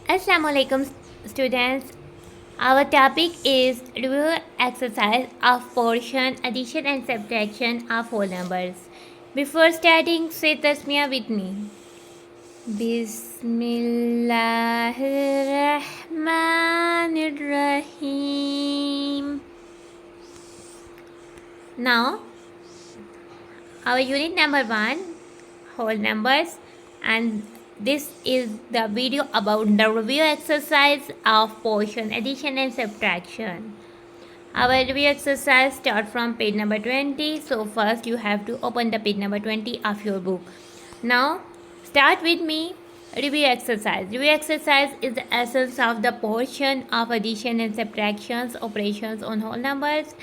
Assalamualaikum students. Our topic is review exercise of portion, addition and subtraction of whole numbers. Before starting, say tasmiyah with me. Bismillahirrahmanirrahim. Now, our unit number 1, whole numbers, and this is the video about the review exercise of portion, addition and subtraction. Our review exercise start from page number 20. So first you have to open the page number 20 of your book. Now start with me. Review exercise. Review exercise is the essence of the portion of addition and subtractions operations on whole numbers.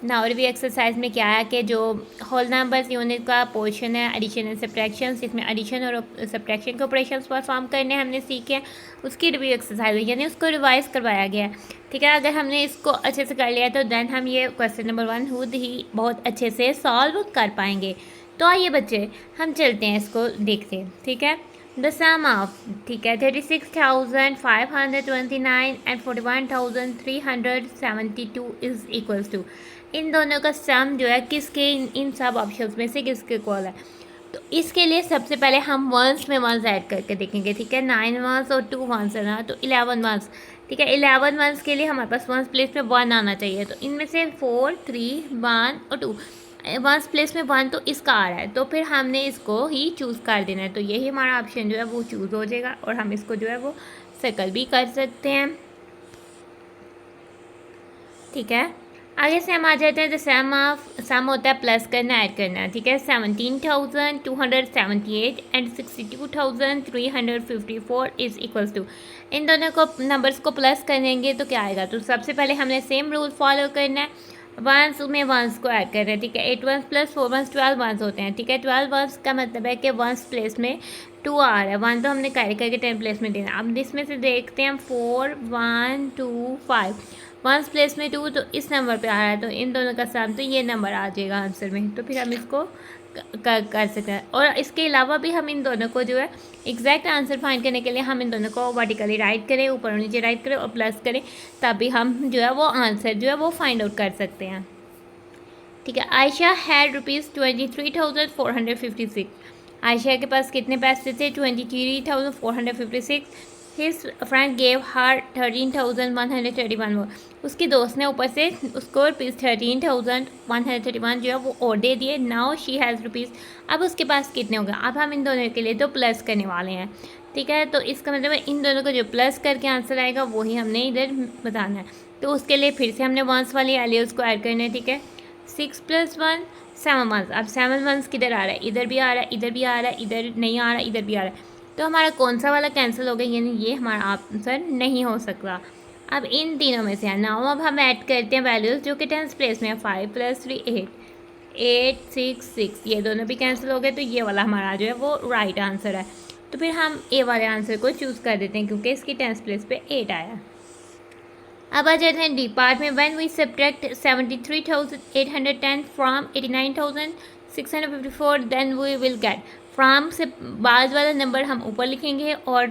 Now review exercise में क्या है कि जो whole numbers unit का portion है addition and subtractions, इसमें addition और subtraction के ऑपरेशंस परफॉर्म करने हमने सीखे हैं, उसकी रिव्यू एक्सरसाइज है, यानी उसको रिवाइज करवाया गया है। ठीक है, अगर हमने इसको अच्छे से कर लिया तो देन हम ये क्वेश्चन नंबर 1 खुद ही बहुत अच्छे से सॉल्व कर पाएंगे। तो आइए बच्चे हम चलते हैं, इसको देखते हैं। ठीक है, द सम ऑफ, ठीक है, 36,529 एंड 41,372 इज इक्वल्स टू, इन दोनों का सम जो है किसके, इन सब ऑप्शंस में से किसके इक्वल है। तो इसके लिए सबसे पहले हम वंस में वंस ऐड करके देखेंगे। ठीक है, 9 वंस और 2 वंस है ना, तो 11 वंस। ठीक है, 11 वंस के लिए हमारे पास वंस प्लेस में 1 आना चाहिए। तो इनमें से 4, 3, 1 और 2, वंस प्लेस में 1 तो इसका आ रहा है, तो फिर हमने इसको ही चूज़ कर देना है। तो यही हमारा ऑप्शन जो है वो चूज़ हो जाएगा और हम इसको जो है वो सर्कल भी कर सकते हैं। ठीक है, आगे से हम आ जाते हैं। तो सम होता है प्लस करना ऐड करना। ठीक है, 17,278 एंड 62,354 इज इक्वल्स टू, इन दोनों को नंबर्स को प्लस करेंगे तो क्या आएगा। तो सबसे पहले हमने सेम रूल फॉलो करना है, वंस में वंस को ऐड करना है। ठीक है, 8 वंस प्लस 4 वंस 12 वंस होते हैं। ठीक है, 12 वंस का मतलब है कि वंस प्लेस में 2 आ रहा है, 1 तो हमने कैरी करके 10 प्लेस में देना। अब इसमें से देखते हैं 4, 1, 2, 5, वंस प्लेस में 2 तो इस नंबर पे आ रहा है, तो इन दोनों का सम तो ये नंबर आ जाएगा आंसर में। तो फिर हम इसको कर सकते हैं। और इसके अलावा भी हम इन दोनों को जो है एग्जैक्ट आंसर फाइंड करने के लिए हम इन दोनों को वर्टिकली राइट करें, ऊपर और नीचे राइट करें और प्लस करें, तभी हम जो है वो आंसर जो है वो फाइंड आउट कर सकते हैं। ठीक है, आयशा हैड ₹23,456। आयशा के पास कितने पैसे थे? 23,456। हिज फ्रेंड गेव हर 13,131 मोर। उसकी दोस्त ने ऊपर से उसको ₹13,131 जो है वो और दे दिए। नाउ शी हैज़ रुपीज़, अब उसके पास कितने हो गए। अब हम इन दोनों के लिए तो प्लस करने वाले हैं। ठीक है, तो इसका मतलब है इन दोनों को जो प्लस करके आंसर आएगा वही हमने इधर बताना है। तो उसके लिए फिर से हमने वंस वाली एलियर्स को ऐड करना है। ठीक है, 6 + 1 7 वंस। अब 7 वंस किधर आ रहा है? इधर भी आ रहा है, इधर भी आ रहा है, इधर नहीं आ रहा है, इधर भी आ रहा है। तो हमारा कौन सा वाला कैंसिल हो गया, यानी ये हमारा आंसर नहीं हो सकता। अब इन तीनों में से है ना, अब हम ऐड करते हैं वैल्यूज़ जो कि 10th प्लेस में है। 5 + 3 8, 8 6 6, ये दोनों भी कैंसिल हो गए, तो ये वाला हमारा जो है वो राइट आंसर है। तो फिर हम ए वाले आंसर को चूज़ कर देते हैं क्योंकि इसकी 10th प्लेस पे 8 आया। अब आ जाते हैं डी पार्ट में। When we subtract 73,810 from 89,654 then we will get, from से बाद वाला नंबर हम ऊपर लिखेंगे और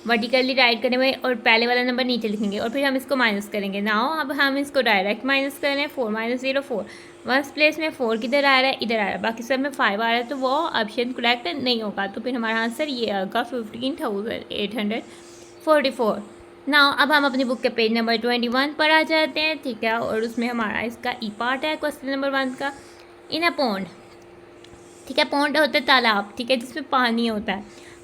वर्टिकली राइट करेंगे और पहले वाला नंबर नीचे लिखेंगे और फिर हम इसको माइनस करेंगे। नाउ अब हम इसको डायरेक्ट माइनस कर रहे हैं। 4 - 0 4, वंस प्लेस में 4 किधर आ रहा है? इधर आ रहा है, बाकी सब में 5 आ रहा है, तो वो ऑप्शन करेक्ट नहीं होगा। तो फिर हमारा आंसर ये आएगा 15,844। नाउ अब हम अपनी बुक के पेज नंबर 21 पर आ जाते हैं। ठीक है, और उसमें हमारा इसका ई पार्ट है क्वेश्चन नंबर 1 का। इन अ पॉन्ड, ठीक है, पॉन्ड होता है तालाब, ठीक है, जिसमें पानी होता है।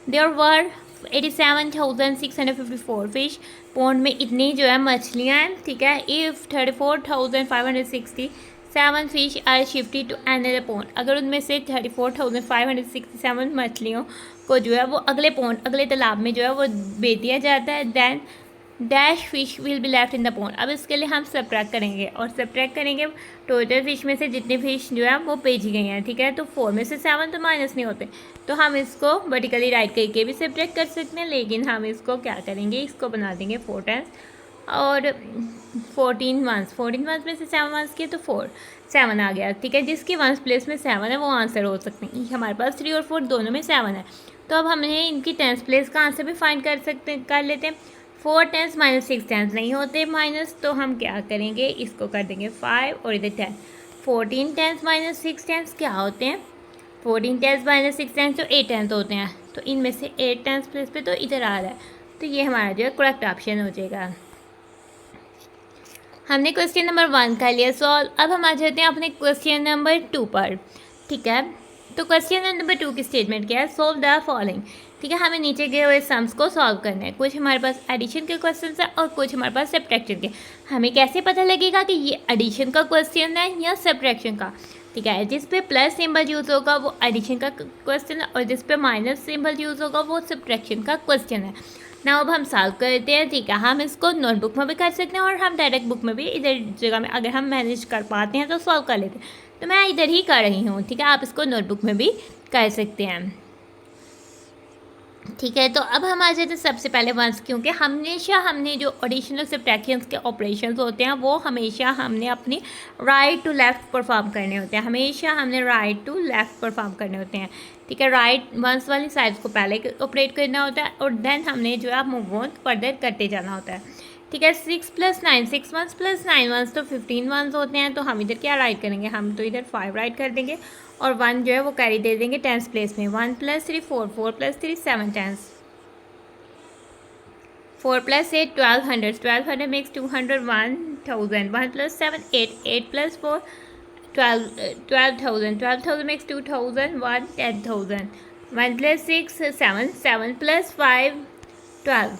देयर वर 87,654 फिश, पॉन्ड में इतनी जो है मछलियाँ हैं। ठीक है, if 34,567 fish are shifted to another pond, अगर उनमें से 34,567 मछलियों को जो है वो अगले पॉन्ड, अगले तालाब में जो है वो भेज दिया जाता है, then dash fish will be left in the pond. अब इसके लिए हम सब्ट्रैक्ट करेंगे और सब्ट्रैक्ट करेंगे टोटल फिश में से जितनी फिश जो है वो भेजी गई हैं। ठीक है, तो 4 में से 7 तो माइनस नहीं होते, तो हम इसको वर्टिकली राइट करके भी सब्ट्रैक्ट कर सकते हैं, लेकिन हम इसको क्या करेंगे, इसको बना देंगे 4 टाइम्स और 14 वंस में से 7 वंस किए तो 7 आ गया। ठीक है, जिसकी वंस प्लेस में 7 है वो आंसर हो सकते हैं। हमारे पास 3 और 4 दोनों में 7 है, तो अब हमने इनकी 10th प्लेस का आंसर भी फाइंड कर लेते हैं। 4 टेंस माइनस 6 टेंस नहीं होते माइनस, तो हम क्या करेंगे, इसको कर देंगे 5 और इधर 10। 14 टेंस माइनस 6 टेंस क्या होते हैं, 14 टेंस माइनस 6 टेंस तो 8 टेंस होते हैं, तो इनमें से 8 टेंस प्लेस पे तो इधर आ रहा है, तो ये हमारा जो है करेक्ट ऑप्शन हो जाएगा। हमने क्वेश्चन नंबर 1 कर लिया सॉल्व। अब हम आ जाते हैं अपने क्वेश्चन नंबर 2 पर। ठीक है, तो क्वेश्चन नंबर 2 की स्टेटमेंट क्या है, सोल्व द फॉलोइंग। ठीक है, हमें नीचे गए हुए सम्स को सॉल्व करना है। कुछ हमारे पास एडिशन के क्वेश्चन है और कुछ हमारे पास सब्ट्रैक्शन के। हमें कैसे पता लगेगा कि ये एडिशन का क्वेश्चन है या सब्ट्रैक्शन का। ठीक है, जिस पे प्लस सिंबल यूज़ होगा वो एडिशन का क्वेश्चन है और जिस पे माइनस सिंबल यूज़ होगा वो सब्ट्रैक्शन का क्वेश्चन है ना। अब हम सॉल्व करते हैं। ठीक है, हम इसको नोटबुक में भी कर सकते हैं और हम डायरेक्ट बुक में भी इधर जगह में अगर हम मैनेज कर पाते हैं तो सॉल्व कर लेते हैं। तो मैं इधर ही कर रही हूँ। ठीक है, आप इसको नोटबुक में भी कर सकते हैं। ठीक है, तो अब हम आ जाते हैं सबसे पहले वंस, क्योंकि हमेशा हमने जो एडिशनल सब्ट्रैक्शंस के ऑपरेशंस होते हैं वो हमेशा हमने अपनी राइट टू लेफ़्ट परफॉर्म करने होते हैं। हमेशा हमने राइट टू लेफ़्ट परफॉर्म करने होते हैं। ठीक है, राइट वंस वाली साइड्स को पहले ऑपरेट करना होता है और देन हमने जो है मूव ऑन फर्दर करते जाना होता है। ठीक है, 6 + 9, 6 वंस + 9 वंस तो 15 वंस होते हैं। तो हम इधर क्या राइट करेंगे, हम तो इधर 5 राइट कर देंगे और 1 जो है वो कैरी दे देंगे टेंस प्लेस में। 1 + 3 4, 4 + 3 7 tense, 4 + 8 1200, 1200 makes 200 1000, 1 + 7 8, 8 + 4 12, 12,000, 12,000 makes 2000 1 10,000, 1 + 6 7, 7 + 5 12,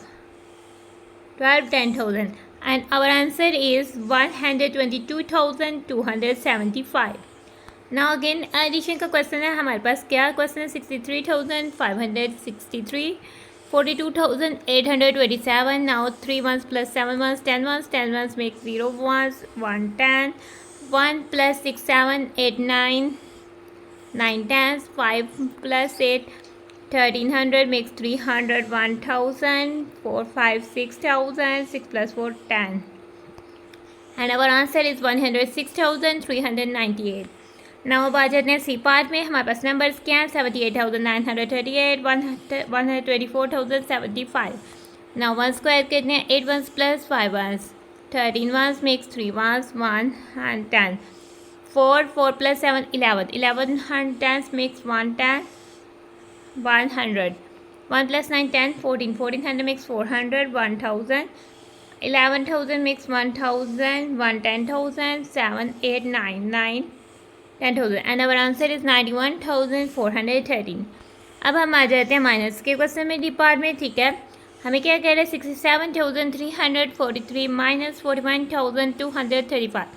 12 10,000, and our answer is 122,275. Now again addition का क्वेश्चन है हमारे पास। क्या क्वेश्चन है, 63,563, 42,827. Now 3 ones + 7 ones 10 ones, 10 ones make 0 ones, 1 10, 1 + 6 7 8 9, 9 tens, 5 + 8 1300 makes 300, 1000, 4 5 6000, 6 + 4 10, and our answer is 106,398. Now अब आ जाते हैं सी पार्ट में। हमारे पास नंबर्स क्या हैं, 78,938, 124,075. नाउ वंस को ऐड करते हैं, 8 ones + 5 ones, 13 ones makes 3 ones, 1 and 10, 4 4 + 7 11, 11 and 10 makes 1 10, 100, 1 + 9 10, 14, 1400 makes 400, 1000, 11,000 makes 1,000, 1 10,000, 7 8 9 9 10,000, and our answer is 91,413. अब हम आ जाते हैं माइनस के क्वेश्चन में डी पार्ट में। ठीक है, हमें क्या कह रहे हैं, 67,343 माइनस 41,235.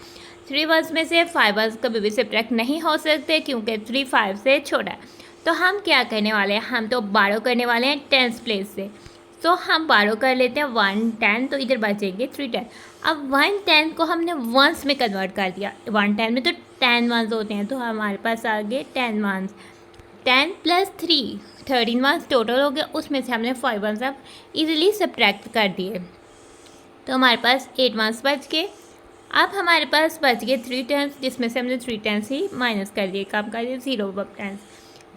3 वंस में से 5 वंस कभी भी सब्ट्रैक्ट नहीं हो सकते क्योंकि 3 5 से छोटा है। तो हम क्या करने वाले हैं, हम तो बारो करने वाले हैं टेंस प्लेस से। तो हम बारो कर लेते हैं 1 10, तो इधर बचेंगे 3 10। अब 1 10 को हमने वंस में कन्वर्ट कर दिया। 1 10 में तो 10 वंस होते हैं, तो हमारे पास आ गए 10 वंस। 10 + 3 13 वंस टोटल हो गया, उसमें से हमने 5 वंस अब इजीली सब्ट्रैक्ट कर दिए, तो हमारे पास 8 वंस बच गए। अब हमारे पास बच गए 3 टेंस, जिसमें से हमने 3 टेंस ही माइनस कर दिए, कम कर दिए 0 टेंस।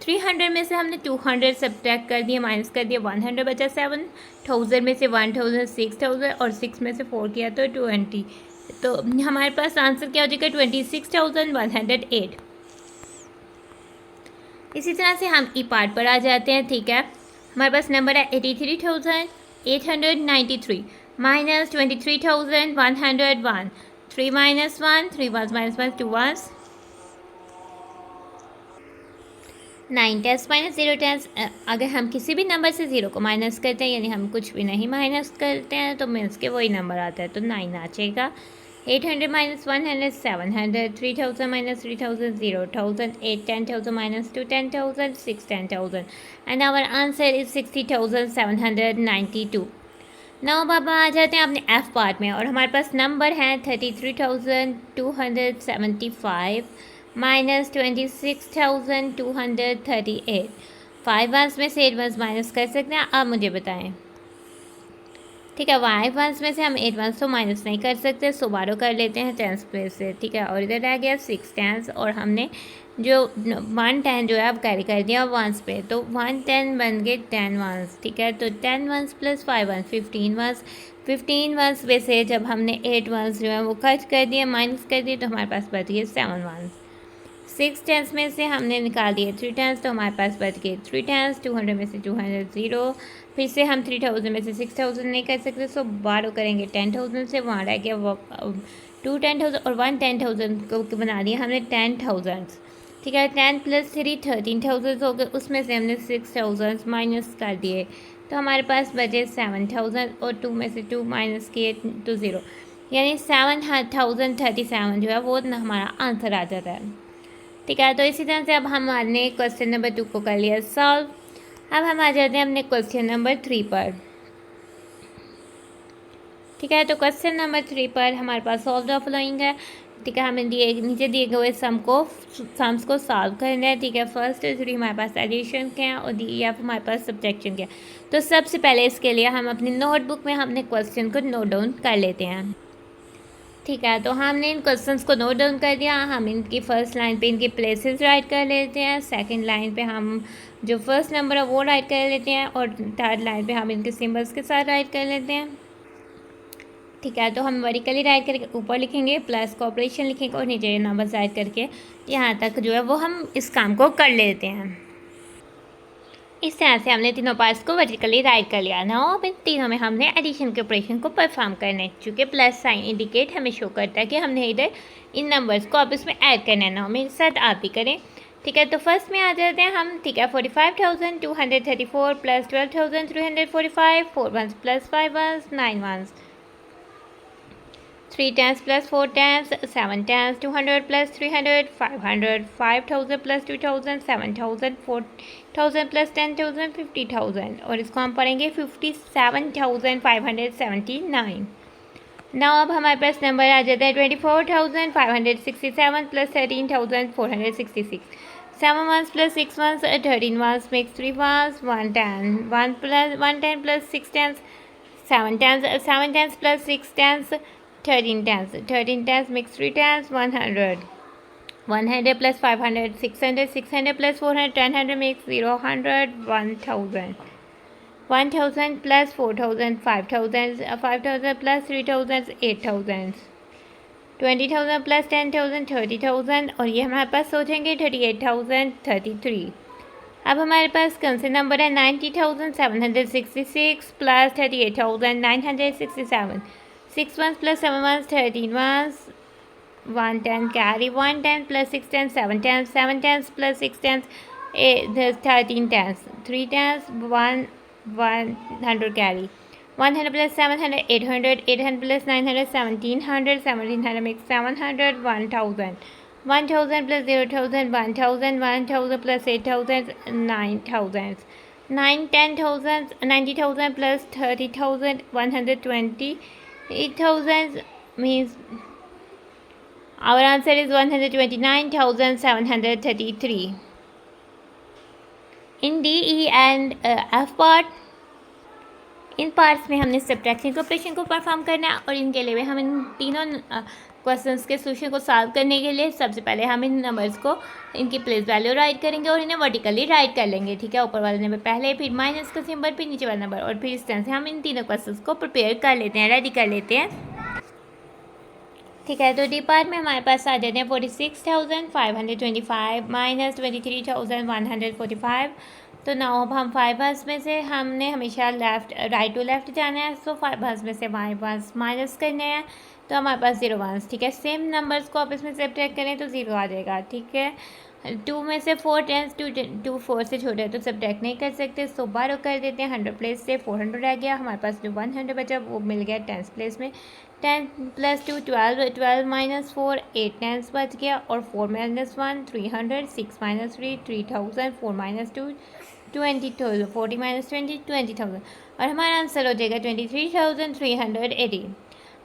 300 में से हमने 200 सब्ट्रैक्ट कर दिए, माइनस कर दिया, 100 बचा। 7,000 में से 1,000, 6,000 और 6 में से 4 किया तो 20। तो हमारे पास आंसर क्या हो जाएगा, 26,108. इसी तरह से हम ई पार्ट पर आ जाते हैं। ठीक है, हमारे पास नंबर है 83,893 माइनस 23,101, 3 - 1, 3 1 - 1 2 1, 9 टेंस माइनस 0 टेंस। अगर हम किसी भी नंबर से 0 को माइनस करते हैं, यानी हम कुछ भी नहीं माइनस करते हैं, तो मीन्स के वही नंबर आता है, तो 9 आ जाएगा। 800 - 100 700, 3,000 - 3,000 0,000, 8 10,000 - 2 10,000, 6 10,000, and our answer is 60,792. Now बाबा आ जाते हैं अपने एफ पार्ट में और हमारे पास नंबर हैं 33,275 माइनस 26,238. 5 वंस में से 8 वंस माइनस कर सकते हैं, आप मुझे बताएं। ठीक है, 5 वंस में से हम 8 वंस तो माइनस नहीं कर सकते, सो बारो कर लेते हैं टेंस प्लेस से। ठीक है, और इधर रह गया 6 टेंस और हमने जो 110 जो है अब कैरी कर दिया वंस पे, तो 110 बन गए 10 वंस, ठीक है। तो 10 ones plus 5 ones 15 ones, 15 ones में से जब हमने 8 वंस जो है वो खर्च कर दिए, माइनस कर दिए, तो हमारे पास बच गए 7 वंस। 6 टेंस में से हमने निकाल दिए 3 टेंस, तो हमारे पास बच गए 3 टेंस। 200 में से 200 ज़ीरो, फिर से हम 3000 में से 6000 नहीं कर सकते, सो बारो करेंगे 10,000 से, वहाँ रह गया वो 2 10,000 और 1 10,000 को बना दिया हमने 10,000, ठीक है। 10 प्लस 3 13,000 हो गए, उसमें से हमने 6,000 माइनस कर दिए, तो हमारे पास बचे 7,000 और 2 में से 2 माइनस किए तो ज़ीरो, यानी 7,037 जो है वो हमारा आंसर आ जाता है, ठीक है। तो इसी तरह से अब हमने क्वेश्चन नंबर 2 को कर लिया सॉल्व। अब हम आ जाते हैं अपने क्वेश्चन नंबर 3 पर, ठीक है। तो क्वेश्चन नंबर 3 पर हमारे पास सॉल्व द फॉलोइंग है, ठीक है। हमें नीचे दिए गए सम्स को सॉल्व करना है, ठीक है। फर्स्ट 3 हमारे पास एडिशन के हैं और या फिर हमारे पास सब्ट्रैक्शन के हैं। तो सबसे पहले इसके लिए हम अपनी नोटबुक में हमने क्वेश्चन को नोट डाउन कर लेते हैं, ठीक है। तो हमने इन क्वेश्चंस को नोट डाउन कर दिया। हम इनकी फर्स्ट लाइन पे इनके प्लेसेस राइट कर लेते हैं, सेकंड लाइन पे हम जो फर्स्ट नंबर है वो राइट कर लेते हैं, और थर्ड लाइन पे हम इनके सिंबल्स के साथ राइट कर लेते हैं, ठीक है। तो हम वर्टिकली राइट करके ऊपर लिखेंगे, प्लस का ऑपरेशन लिखेंगे और नीचे नंबर्स राइट करके यहाँ तक जो है वो हम इस काम को कर लेते हैं। इस तरह से हमने तीनों पार्ट्स को वर्टिकली राइट कर लिया ना। अब इन तीनों में हमने एडिशन के ऑपरेशन को परफॉर्म करना है, चूँकि प्लस साइन इंडिकेट हमें शो करता है कि हमने इधर इन नंबर्स को अब इसमें ऐड करना है ना। मेरे साथ आप भी करें, ठीक है। तो फर्स्ट में आ जाते हैं हम, ठीक है। 45,234 plus 12,345, 4 ones plus 5 ones 9 ones, 3 tens plus 4 tens, 7 tens, 200 plus 300, 500, 5,000 plus 2,000, 7,000, 4,000 plus 10,000, 50,000, और इसको हम पढ़ेंगे 57,579। नाउ अब हमारे पास नंबर आ जाता है 24,567 plus 13,466, 7 ones plus 6 ones, 13 ones makes 3 ones, 1 10, 1 10 plus 6 tens, 7 tens, 7 tens plus 6 tens, 13 tens, 13 tens makes 3 tens, 100, 100 plus 500, 600, 600 plus 400, 1,000 makes 0, 100, 1,000, 1,000 plus 4,000, 5,000, 5,000 plus 3,000, 8,000, 20,000 plus 10,000, 30,000, और ये हमारे पास सोचेंगे 38,033। अब हमारे पास कौन से नंबर है, 90,766 plus 38,967, 6 ones plus 7 ones, 13 ones, 1 10 carry, 1 10 plus 6 tens, 7 tens, 7 tens plus 6 tens, 13 tens, 3 tens, 100 carry, 100 plus 700, 800, 800 plus 900, 1,700, 1,700 makes 700, 1,000, 1,000 plus 0,000, 1,000, 1,000 plus 8,000, 9,000, 9 10,000, 90,000 plus 30,000, 120, 8,000 means our answer is 129,733. In D, E and F part, in parts में हमने subtraction के operation को perform करना है, और इनके लिए हम इन तीनों क्वेश्चंस के सोल्यूशन को सॉल्व करने के लिए सबसे पहले हम इन नंबर्स को इनकी प्लेस वैल्यू राइट करेंगे और इन्हें वर्टिकली राइट कर लेंगे, ठीक है। ऊपर वाले नंबर पहले, फिर माइनस का सिंबल, फिर नीचे वाला नंबर, और फिर इस तरह से हम इन तीनों क्वेश्चंस को प्रिपेयर कर लेते हैं, रेडी कर लेते हैं, ठीक है। तो डी पार्ट में हमारे पास आ जाते हैं 46,525 माइनस 23,145। तो नाउ अब हम 5 बस में से हमने हमेशा राइट टू लेफ्ट जाना है, सो 5 बस में से हमारे पास माइनस करने हैं, तो हमारे पास 0 वंस, ठीक है। सेम नंबर्स को आप इसमें सब्ट्रैक्ट करें तो 0 आ जाएगा, ठीक है। 2 में से 4 टेंस, 2 4 से छोटे है तो सब्ट्रैक्ट नहीं कर सकते, सो बारो कर देते हैं। 100 प्लेस से 400 रह गया, हमारे पास जो 100 बचा वो मिल गया 10 प्लेस में। 10 प्लस 2 12, 12 माइनस 4 8 टेंस बच गया, और 4 माइनस 1 300, 6 माइनस 3 3,000, 4 माइनस 2 20,000, 40 माइनस 20 20,000, और हमारा आंसर हो जाएगा 23,380।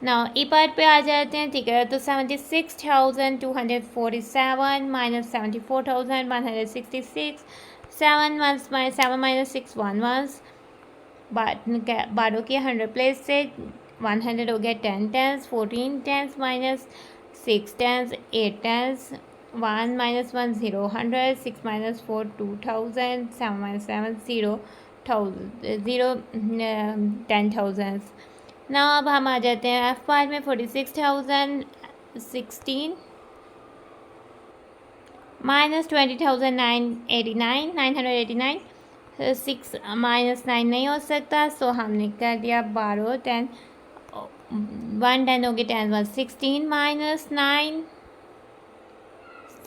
नाउ ई पार्ट पे आ जाते हैं, ठीक है। तो 76,247 माइनस 74,166, 7 वंस 7 माइनस 6 1 वंस, बारो की 100 प्लेस से 100 हो गया 10 tens, 14 tens minus 6 tens 8 tens, 1 minus 1 0 100, 6 minus 4 2000, 7 minus 7 0 10,000. Now अब हम आ जाते हैं एफ पार्ट में 46,000 16 माइनस 20,000 989 6 माइनस 9 नहीं हो सकता, सो हमने कर दिया 12 10 1 10 हो गया 10 1 16 माइनस 9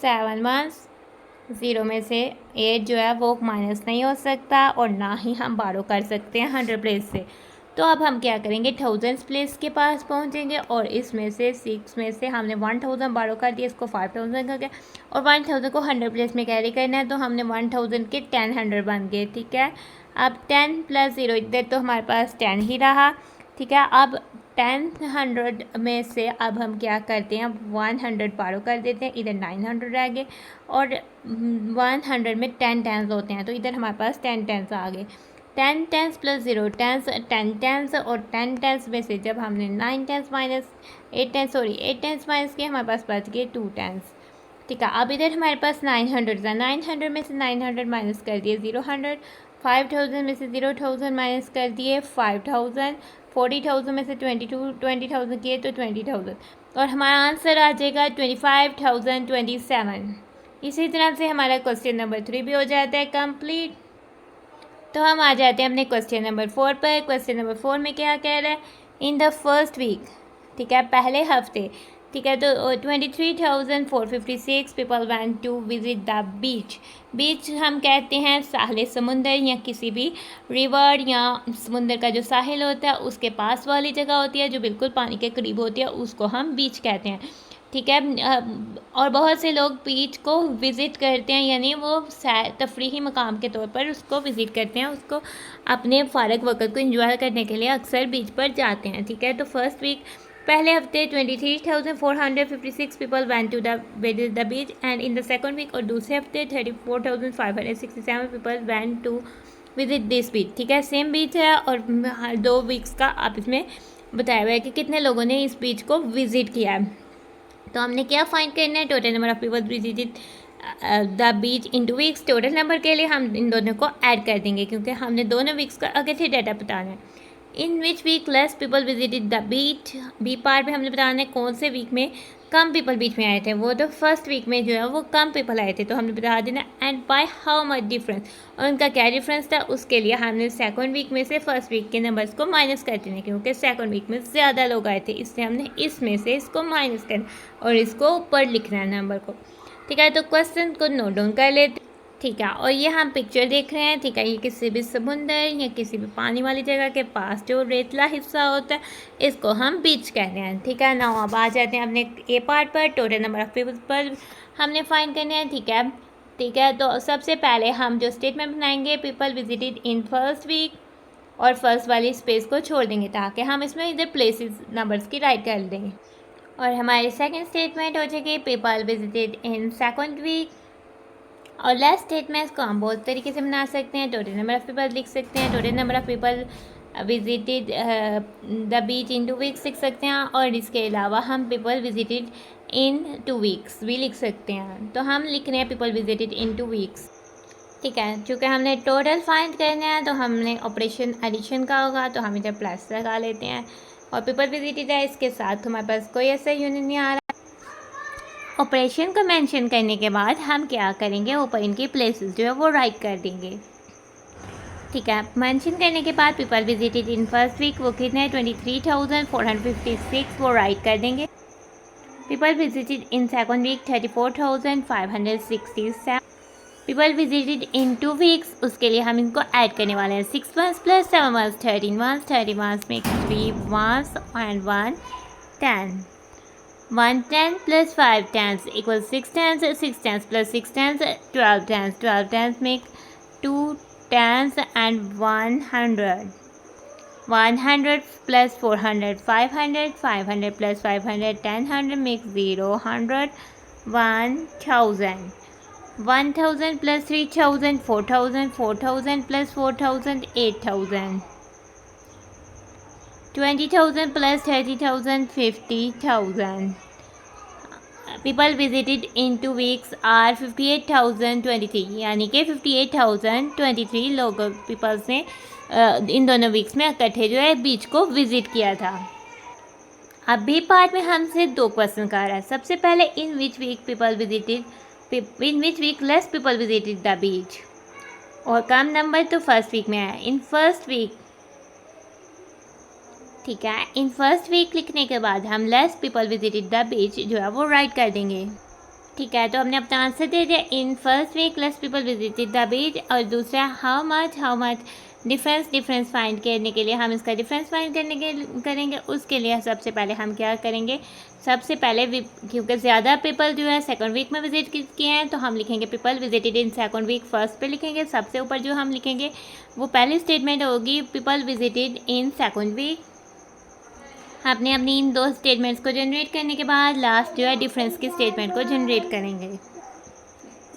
7 1 0 में से 8 जो है वो माइनस नहीं हो सकता और ना ही हम बारो कर सकते हैं 100 प्लेस से। तो अब हम क्या करेंगे, 1000 प्लेस के पास पहुंचेंगे और इसमें से 6 में से हमने 1000 बारो कर दिया, इसको 5000 कर गया और 1000 को 100 प्लेस में कैरी करना है, तो हमने 1000 के 10 100 बन गए। ठीक है, अब 10 प्लस 0 इधर तो हमारे पास 10 ही रहा। ठीक है, अब 10 100 में से अब हम क्या करते हैं, 100 बारो कर देते हैं, इधर 900 रह गए और 100 में 10 टेंस होते हैं, तो इधर हमारे पास 10 टेंस आ गए। 10 टेंस प्लस 0 टेंस 10 टेंस और 10 टेंस में से जब हमने 9 टेंस माइनस 8 टेंस माइनस किए, हमारे पास बच गए 2 टेंस। ठीक है, अब इधर हमारे पास 900 था, 900 में से 900 माइनस कर दिए 0 5000 में से 0,000 माइनस कर दिए 5000, 40,000 में से 20,000 किए तो 20,000 और हमारा आंसर आ जाएगा 25,027। इसी तरह से हमारा क्वेश्चन नंबर 3 भी हो जाता है कंप्लीट। तो हम आ जाते हैं अपने क्वेश्चन नंबर 4 पर। क्वेश्चन नंबर 4 में क्या कह रहा है, इन द फर्स्ट वीक, ठीक है, पहले हफ्ते, ठीक है, तो 23,456 people want to visit the beach. Beach हम कहते हैं साहिल समुंदर या किसी भी रिवर या समुंदर का जो साहिल होता है उसके पास वाली जगह होती है जो बिल्कुल पानी के करीब होती है, उसको हम बीच कहते हैं। ठीक है, और बहुत से लोग बीच को विज़िट करते हैं, यानी वो तफरीही मकाम के तौर पर उसको विज़िट करते हैं, उसको अपने फ़ारग वक्त को एंजॉय करने के लिए अक्सर बीच पर जाते हैं। ठीक है, तो फर्स्ट वीक पहले हफ्ते 23,456 people went to visit the beach and in the second week, और दूसरे हफ्ते 34,567 people went to visit this beach. ठीक है, सेम बीच है और 2 वीक्स का आप इसमें बताया हुआ है कि कितने लोगों ने इस बीच को विज़िट किया है। तो हमने क्या फाइंड करना है, total number of people visited the beach into weeks. Total number के लिए हम इन दोनों को ऐड कर देंगे क्योंकि हमने दोनों वीक्स का आगे से डाटा बताना है। In which week less people visited the beach, B part में हमने बताना है कौन से वीक में कम पीपल बीच में आए थे, वो तो फर्स्ट वीक में जो है वो कम पीपल आए थे, तो हमने बता देना and by how much difference, और उनका क्या डिफरेंस था उसके लिए हमने सेकंड वीक में से फर्स्ट वीक के नंबर्स को माइनस कर देना क्योंकि सेकंड वीक में ज़्यादा लोग आए थे, इससे हमने इसमें से इसको माइनस करना और इसको ऊपर लिखना है नंबर को। ठीक है, तो क्वेश्चन को नोट डाउन कर लेते। ठीक है, और ये हम पिक्चर देख रहे हैं। ठीक है, ये किसी भी समुंदर या किसी भी पानी वाली जगह के पास जो रेतला हिस्सा होता है इसको हम बीच कहते हैं। ठीक है, नाउ अब आ जाते हैं अपने ए पार्ट पर। टोटल नंबर ऑफ पीपल पर हमने फाइंड करने हैं। ठीक है, तो सबसे पहले हम जो स्टेटमेंट बनाएंगे, people visited in first week, और फर्स्ट वाली स्पेस को छोड़ देंगे ताकि हम इसमें इधर प्लेसेस नंबर्स की राइट कर देंगे। और हमारी सेकेंड स्टेटमेंट हो जाएगी people visited in second week, और लास्ट स्टेटमेंट्स को हम बहुत तरीके से बना सकते हैं। टोटल नंबर ऑफ़ पीपल लिख सकते हैं, total number of people visited the beach in 2 weeks लिख सकते हैं, और इसके अलावा हम पीपल विजिटेड इन 2 वीक्स भी लिख सकते हैं। तो हम लिख रहे हैं पीपल विजिटेड इन 2 वीक्स। ठीक है, चूँकि हमने टोटल फाइंड करना है तो हमने ऑपरेशन एडिशन का होगा, तो हम इधर प्लस लगा लेते हैं, और पीपल विजिटेड है इसके साथ हमारे पास कोई ऐसा यूनिट नहीं आ रहा। ऑपरेशन को मेंशन करने के बाद हम क्या करेंगे, ऊपर इनकी प्लेसेस जो है वो राइट कर देंगे। ठीक है, मेंशन करने के बाद people visited in first week वो कितने 23,456 वो राइट कर देंगे। People visited in second week 34,567। People visited in 2 weeks, उसके लिए हम इनको ऐड करने वाले हैं। 6 months plus 7 months 13 months, 30 months make 3 months and 1 10। 1 10 plus 5 tens equals 6 tens, 6 tens plus 6 tens 12 tens, 12 tens make 2 tens and 100। 100 plus 400 500, 500 plus 500 1000 makes 0 100 1000। 1000 plus 3000 4000, 4000 plus 4000 8000। 20,000 plus 30,000 50,000। People visited in 2 weeks are 58,023, यानी कि 58,023 लोग peoples ने इन दोनों weeks में इकट्ठे जो है बीच को विजिट किया था। अब बी पार्ट में हमसे 2 क्वेश्चन कह रहा है। सबसे पहले in which week less people visited the beach, और कम नंबर तो फर्स्ट वीक में आया। इन फर्स्ट वीक, ठीक है, इन फर्स्ट वीक लिखने के बाद हम लेस पीपल विजिटेड द बीच जो है वो राइट कर देंगे। ठीक है, तो हमने अपना आंसर दे दिया, in first week less people visited the beach. और दूसरा हाउ मच डिफरेंस फाइंड करने के लिए हम इसका डिफरेंस फाइंड करेंगे। उसके लिए सबसे पहले हम क्या करेंगे, सबसे पहले क्योंकि ज़्यादा पीपल जो है सेकंड वीक में विजिट किए हैं, तो हम लिखेंगे people visited in second week first पे लिखेंगे। सबसे ऊपर जो हम लिखेंगे वो पहली स्टेटमेंट होगी people visited in second week. आपने अपनी इन 2 स्टेटमेंट्स को जनरेट करने के बाद लास्ट जो है डिफरेंस की स्टेटमेंट को जनरेट करेंगे।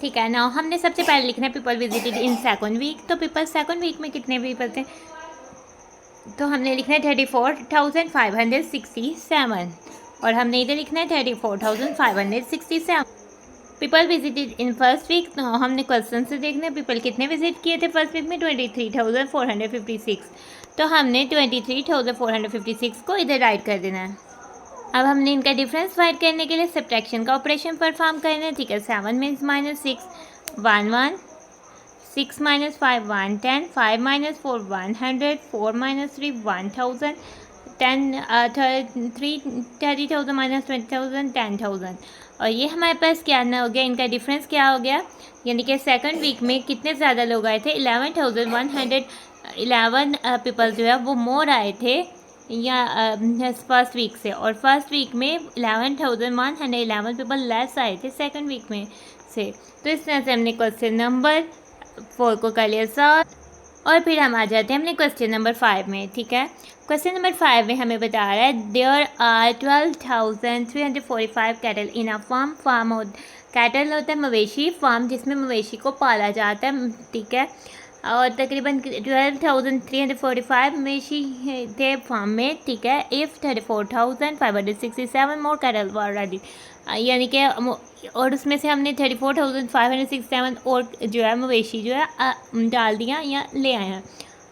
ठीक है, नाउ हमने सबसे पहले लिखना है people visited in second week. तो पीपल सेकंड वीक में कितने पीपल थे, तो हमने लिखना है 34,567, और हमने इधर लिखना है 34,567। People visited in first week, तो हमने क्वेश्चन से देखना है पीपल कितने विजिट किए थे फर्स्ट वीक में, 23,456। तो हमने 23,456 को इधर राइट कर देना है। अब हमने इनका डिफरेंस फाइंड करने के लिए सब्ट्रैक्शन का ऑपरेशन परफॉर्म करना है। ठीक है, 7 मीन्स -6 11, 6 - 5 110, 5 - 4 100, 4 - 3 1000, 30,000 - 20,000 10,000। और ये हमारे पास क्या ना हो गया, इनका डिफरेंस क्या हो गया, यानी कि सेकंड वीक में कितने ज़्यादा लोग आए थे, 11,111 पीपल जो है वो मोर आए थे या फर्स्ट वीक से, और फर्स्ट वीक में 11,111 पीपल लेस आए थे सेकंड वीक में से। तो इस तरह से हमने क्वेश्चन नंबर 4 को कर लिया सॉल्व, और फिर हम आ जाते हैं हमने क्वेश्चन नंबर 5 में। ठीक है, क्वेश्चन नंबर 5 में हमें बता रहा है there are 12,345 cattle in a farm cattle होता है मवेशी, फार्म जिसमें मवेशी को पाला जाता है। ठीक है, और तकरीबन 12,345 मवेशी थे फार्म में। ठीक है, if 34,567 more cattle were ready, यानी कि और उसमें से हमने 34,567 और जो है मवेशी जो है डाल दिया या ले आए हैं।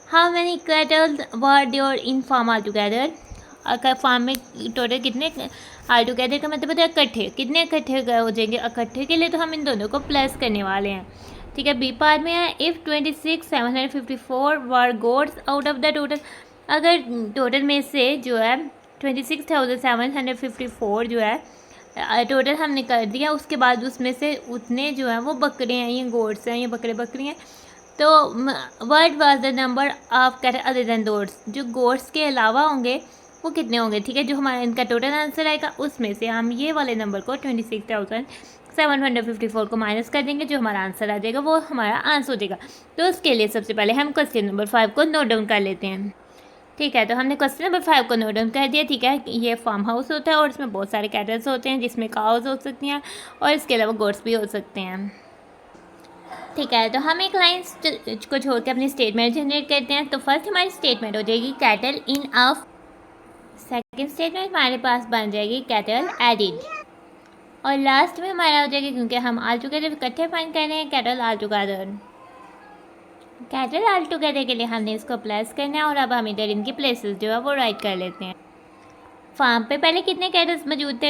How many cattle were there in farm altogether, अगर फार्म में टोटल कितने आल टुगेदर का मतलब है इकट्ठे, कितने इकट्ठे हो जाएंगे, इकट्ठे के लिए तो हम इन दोनों को प्लस करने वाले हैं। ठीक है, बी पार्ट में है if 26,754 were goats out of the total, अगर टोटल में से जो है 26,754 जो है टोटल हमने कर दिया, उसके बाद उसमें से उतने जो है वो बकरे हैं, ये गोड्स हैं, ये बकरी हैं। तो what was the number of cattle other than goats, जो गोड्स के अलावा होंगे वो कितने होंगे। ठीक है, जो हमारा इनका टोटल आंसर आएगा उसमें से हम ये वाले नंबर को 26,754 को माइनस कर देंगे, जो हमारा आंसर आ जाएगा वो हमारा आंसर हो जाएगा। तो उसके लिए सबसे पहले हम क्वेश्चन नंबर 5 को नोट डाउन कर लेते हैं। ठीक है, तो हमने क्वेश्चन नंबर 5 को नोट डाउन कर दिया। ठीक है, ये फार्म हाउस होता है और इसमें बहुत सारे कैटल्स होते हैं, जिसमें काउज हो सकती हैं और इसके अलावा गोट्स भी हो सकते हैं। ठीक है, तो हम एक लाइन को छोड़ के अपनी स्टेटमेंट जनरेट करते हैं। तो फर्स्ट हमारी स्टेटमेंट हो जाएगी cattle in a, second statement हमारे पास बन जाएगी कैटल एडिड, और लास्ट में हमारा हो जाएगा, क्योंकि हम आल टुगेदर इकट्ठे फाइंड कर रहे हैं, कैटल आल टुगेदर। कैटल आल टुगेदर के लिए हमने इसको प्लस करना है, और अब हम इधर इनकी प्लेसेस जो है वो राइट कर लेते हैं। फार्म पे पहले कितने कैटल्स मौजूद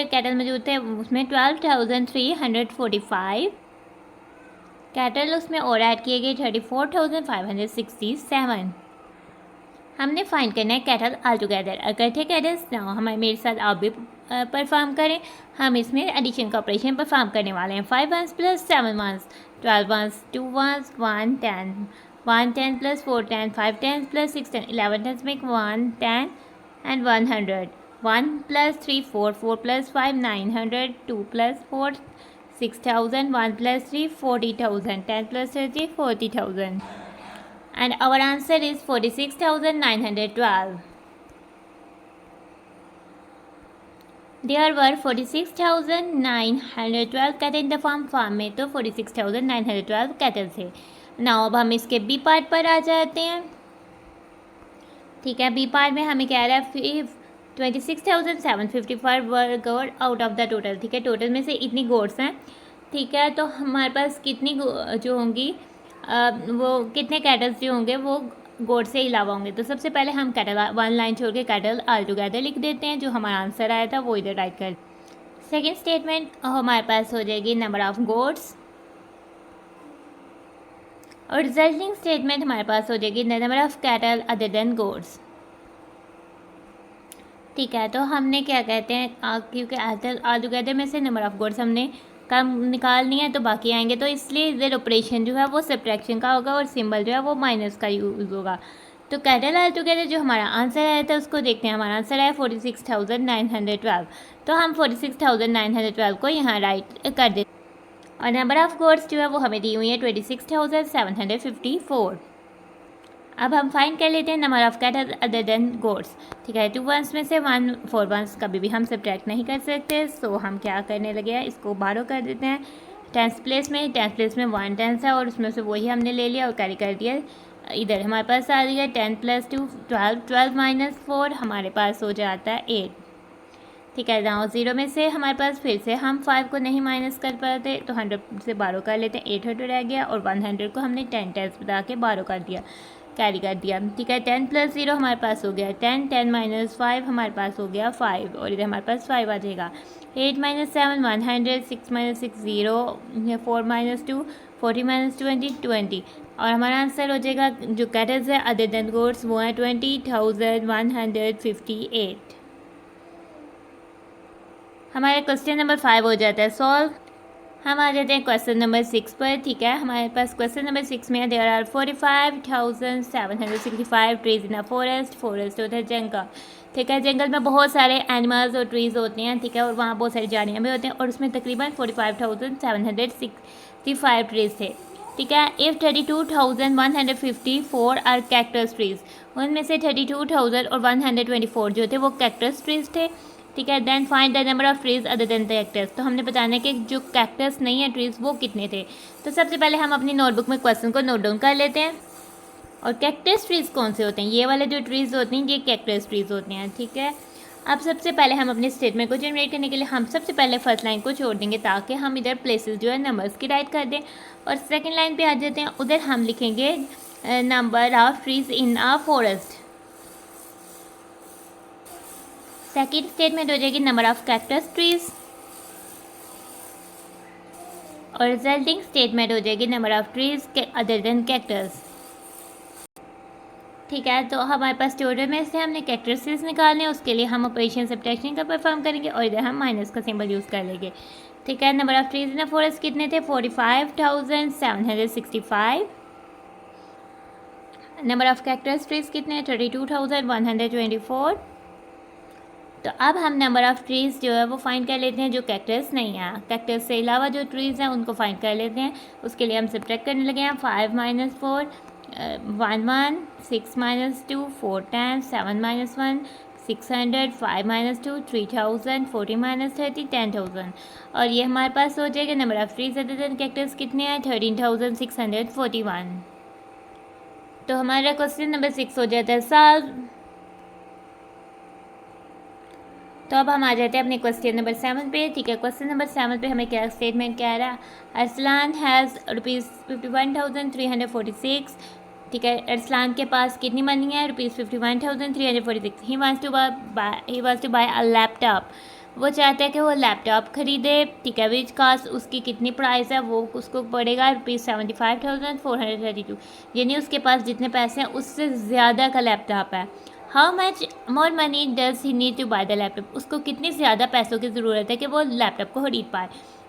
थे, उसमें 12,345 कैटल उसमें और ऐड किए गए 34,567। हमने फाइंड करना है कैटल आल टुगेदर, इकट्ठे कैटल्स ना हो। हमारे मेरे साथ आप भी परफॉर्म करें, हम इसमें एडिशन का ऑपरेशन परफॉर्म करने वाले हैं। 5 1s + 7 1s, 12 1s, 2 1s, 1 10, 1 10 + 4 10, 5 10 + 6 10, 11 10 make 1 10 and 100, 1 + 3 4, 4 + 5 900, 2 + 4 6,000, 1 + 3 40,000, 10 + 30 40,000, and our answer is 46,912. There were 46,912 cattle in the farm में, तो 46,912 कैटल थे। नाउ अब हम इसके बी पार्ट पर आ जाते हैं। ठीक है, बी पार्ट में हमें कह रहा है 26,755 वर गोड आउट ऑफ द टोटल। ठीक है, टोटल में से इतनी गोड्स हैं। ठीक है, तो हमारे पास कितनी जो होंगी वो कितने कैटल्स जो होंगे वो गोड से अलावा होंगे। तो सबसे पहले हम कैटल 1 लाइन छोड़ के कैटल ऑल टुगेदर लिख देते हैं। जो हमारा आंसर आया था वो इधर राइट कर। सेकेंड स्टेटमेंट हमारे पास हो जाएगी नंबर ऑफ गोड्स, और रिजल्टिंग स्टेटमेंट हमारे पास हो जाएगी the number of cattle other than goats. ठीक है, तो हमने क्या कहते हैं क्योंकि ऑल टुगेदर में से नंबर ऑफ गोड्स हमने कम निकालनी है तो बाकी आएंगे, तो इसलिए इधर ऑपरेशन जो है वो सब्ट्रैक्शन का होगा और सिंबल जो है वो माइनस का यूज़ होगा। तो कैटल ऑल टुगेदर जो हमारा आंसर आया था उसको देखते हैं। हमारा आंसर आया 46,912। तो हम 46,912 को यहाँ राइट कर देते हैं, और नंबर ऑफ गोड्स जो है वो हमें दी हुई है 26,754। अब हम फाइंड कर लेते हैं number of cattle other than goats. ठीक है, 2 वंस में से 1 4 वंस कभी भी हम सब्ट्रैक्ट नहीं कर सकते, सो हम क्या करने लगे हैं, इसको बारो कर देते हैं। टेंस प्लेस में 1 टेंस है और उसमें से वही हमने ले लिया और कैरी कर दिया। इधर हमारे पास आ रही है 10 + 2 12, 12 - 4 हमारे पास हो जाता है 8। ठीक है, now 0 में से हमारे पास फिर से हम 5 को नहीं माइनस कर पाते तो 100 से बारो कर लेते हैं, 800 रह गया, और 100 को हमने 10 टेंस बता के बारो कर दिया, कैरी कर दिया। ठीक है, 10 + 0 हमारे पास हो गया 10, 10 - 5 हमारे पास हो गया 5, और इधर हमारे पास 5 आ जाएगा। 8 - 7 100, 6 - 6 0, 4 - 2 40 - 20 20, और हमारा आंसर हो जाएगा जो कैटल्स है अदर देन गोड्स वो है 20,158। हमारा क्वेश्चन नंबर 5 हो जाता है सॉल्व। हम आ जाते हैं क्वेश्चन नंबर 6 पर। ठीक है, हमारे पास क्वेश्चन नंबर 6 में there are 45,765 trees in a forest. Forest होता है जंगल। ठीक है, जंगल में बहुत सारे एनिमल्स और ट्रीज़ होते हैं। ठीक है, और वहाँ बहुत सारी झाड़ियाँ भी होती हैं, और उसमें तकरीबन 45,765 ट्रीज़ थे। ठीक है, इफ़ 32,154 आर कैक्टस ट्रीज़, उनमें से 32,124 जो थे वो कैक्टस ट्रीज़ थे। ठीक है, then find the number of trees other than the cactus. तो हमने बताना है कि जो कैक्टस नहीं है ट्रीज वो कितने थे। तो सबसे पहले हम अपनी नोटबुक में क्वेश्चन को नोट डाउन कर लेते हैं। और कैक्टस ट्रीज कौन से होते हैं, ये वाले जो ट्रीज होती हैं ये कैक्टस ट्रीज होते हैं। ठीक है, अब सबसे पहले हम अपने स्टेटमेंट को जनरेट करने के लिए हम सबसे पहले फर्स्ट लाइन को छोड़ देंगे ताकि हम इधर प्लेसेस जो है नंबर्स की राइट कर दें, और सेकेंड लाइन पे आ जाते हैं, उधर हम लिखेंगे number of trees in a forest. Second statement हो जाएगी नंबर ऑफ कैक्टस ट्रीज, और रिजल्टिंग स्टेटमेंट हो जाएगी number of trees other then cactus. ठीक है, तो हमारे पास टोटल में से हमने कैक्टस ट्रीज निकालने हैं, उसके लिए हम ऑपरेशन सब्ट्रैक्शन का परफॉर्म करेंगे और इधर हम माइनस का सिंबल यूज़ कर लेंगे। ठीक है, number of trees in forest कितने थे 45,765। नंबर ऑफ कैक्टस ट्रीज कितने 32,124। तो अब हम नंबर ऑफ़ ट्रीज़ जो है वो फाइंड कर लेते हैं जो कैक्टस नहीं है। कैक्टस से अलावा जो ट्रीज़ हैं उनको फाइंड कर लेते हैं। उसके लिए हम सब्ट्रैक्ट करने लगे हैं। 5 - 4 1 1, 6 - 2 4 10, 7 - 1 600, 5 - 2 3000, 40 - 30 10,000, और ये हमारे पास हो जाएगा number of trees other than cactus कितने हैं 13,641। तो हमारा क्वेश्चन नंबर 6 हो जाता है सॉल्व। तो अब हम आ जाते हैं अपने क्वेश्चन नंबर 7 पे। ठीक है, क्वेश्चन नंबर 7 पे हमें क्या स्टेटमेंट क्या रहा, अरसलान हैज़ ₹51,346। ठीक है, अरसलान के पास कितनी मनी है ₹51,346। He wants to buy a laptop. वो चाहता है कि वो लैपटॉप ख़रीदे। ठीक है, विच कास्ट उसकी कितनी प्राइस है वो उसको पड़ेगा ₹75,432। यानी उसके पास जितने पैसे हैं उससे ज़्यादा का लैपटॉप है। How much more money does he need to buy the laptop. उसको कितनी ज़्यादा पैसों की ज़रूरत है कि वो लैपटॉप को खरीद पाए।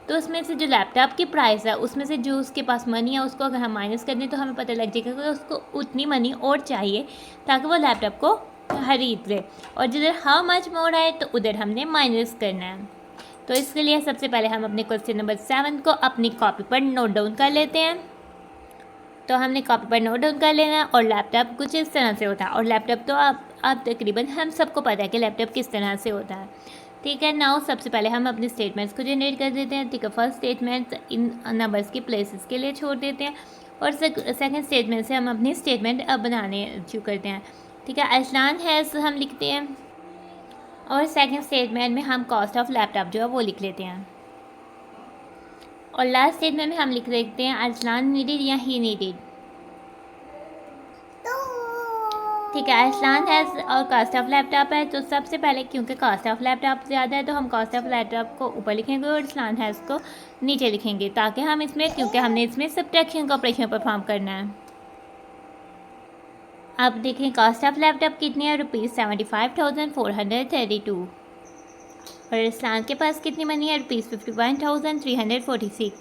तो उसमें से जो लैपटॉप की प्राइस है उसमें से जो उसके पास मनी है उसको अगर हम माइनस कर दें तो हमें पता लग जाएगा कि उसको उतनी मनी और चाहिए ताकि वो लैपटॉप को खरीद ले। और जिधर हाउ मच मोर आए तो उधर हमने माइनस करना है। तो इसके लिए सबसे पहले हम अपने क्वेश्चन नंबर 7 को अपनी कॉपी पर नोट डाउन कर लेते हैं। तो हमने कॉपी पर नोट डाउन कर लेना है। और लैपटॉप कुछ इस तरह से होता है, और लैपटॉप तो आप तकरीबन हम सबको पता है कि लैपटॉप किस तरह से होता है। ठीक है, नाउ सबसे पहले हम अपने स्टेटमेंट्स को जनरेट कर देते हैं। ठीक है, फर्स्ट स्टेटमेंट इन नंबर्स की प्लेसेस के लिए छोड़ देते हैं, और सेकंड स्टेटमेंट से हम अपनी स्टेटमेंट अब बनाने शुरू करते हैं। ठीक है, अरसलान हैज़ हम लिखते हैं और सेकंड स्टेटमेंट में हम कॉस्ट ऑफ लैपटॉप जो है वो लिख लेते हैं। और लास्ट स्टेटमेंट में हम लिख देते हैं अरसलान नीडेड या ही नीडेड। ठीक है, अरसलान हैज़ और कॉस्ट ऑफ लैपटॉप है, तो सबसे पहले क्योंकि कॉस्ट ऑफ लैपटॉप ज़्यादा है तो हम कॉस्ट ऑफ लैपटॉप को ऊपर लिखेंगे और अरसलान हैज़ को नीचे लिखेंगे, ताकि हम इसमें, क्योंकि हमने इसमें सब्ट्रैक्शन का ऑपरेशन परफॉर्म करना है। अब देखें कॉस्ट ऑफ लैपटॉप कितनी है, ₹75,432। और अरसलान के पास कितनी मनी है, ₹51,346।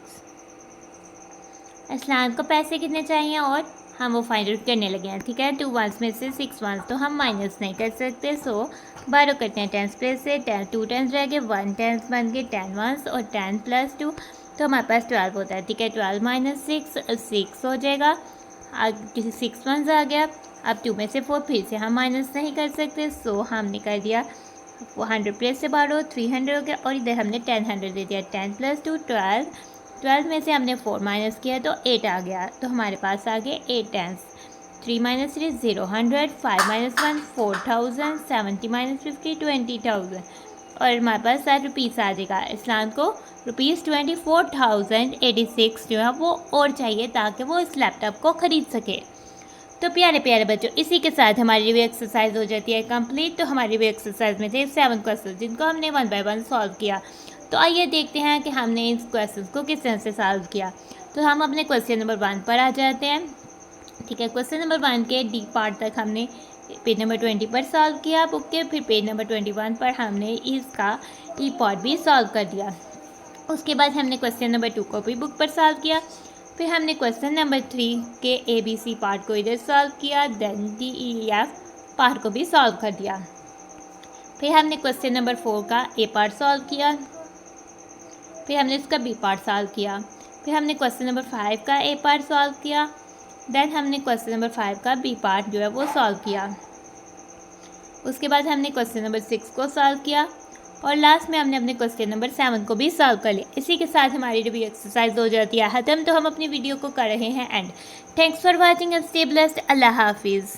अरसलान को पैसे कितने चाहिए और हम वो फाइंड आउट करने लगे हैं। ठीक है, 2 वंस में से 6 वंस तो हम माइनस नहीं कर सकते, सो 12 करते हैं 10 प्लेस से, 10 2 10 रह गए, 1 10 बन गए, 10 वंस और 10 + 2 तो हमारे पास 12 होता है। ठीक है, 12 - 6 6 हो जाएगा, 6 वंस आ गया। अब 2 में से 4 फिर से हम माइनस नहीं कर सकते, सो हमने कर दिया 100 प्लेस से 12 300 हो गया, और इधर हमने 10 100 दे दिया, 10 + 2 12, 12 में से हमने 4 माइनस किया तो 8 आ गया, तो हमारे पास आ गए 8 टेंस। 3 - 3 0 100, 5 - 1 4000, 70 - 50 20,000, और हमारे पास ₹7 आ जाएगा। इस्लाम को ₹24,086 जो है वो और चाहिए ताकि वो इस लैपटॉप को ख़रीद सके। तो प्यारे प्यारे बच्चों, इसी के साथ हमारी रिव्यू एक्सरसाइज हो जाती है कंप्लीट। तो हमारी रिव्यू एक्सरसाइज में थे 7 क्वेश्चन जिनको हमने 1 बाय 1 सॉल्व किया। तो आइए देखते हैं कि हमने इस क्वेश्चन को किस तरह से सॉल्व किया। तो हम अपने क्वेश्चन नंबर 1 पर आ जाते हैं। ठीक है, क्वेश्चन नंबर 1 के डी पार्ट तक हमने पेज नंबर 20 पर सॉल्व किया बुक के, फिर पेज नंबर 21 पर हमने इसका ई पार्ट भी सॉल्व कर दिया। उसके बाद हमने क्वेश्चन नंबर 2 को भी बुक पर सॉल्व किया, फिर हमने क्वेश्चन नंबर 3 के ABC पार्ट को इधर सॉल्व किया, देन DEF पार्ट को भी सॉल्व कर दिया। फिर हमने क्वेश्चन नंबर 4 का A पार्ट सॉल्व किया, फिर हमने इसका B पार्ट सॉल्व किया, फिर हमने क्वेश्चन नंबर 5 का A पार्ट सॉल्व किया, देन हमने क्वेश्चन नंबर 5 का B पार्ट जो है वो सॉल्व किया। उसके बाद हमने क्वेश्चन नंबर 6 को सॉल्व किया, और लास्ट में हमने अपने क्वेश्चन नंबर 7 को भी सॉल्व कर लिया। इसी के साथ हमारी रिव्यू एक्सरसाइज हो जाती है ख़त्म। तो हम अपनी वीडियो को कर रहे हैं end. Thanks for watching and stay blessed. अल्लाह हाफिज़।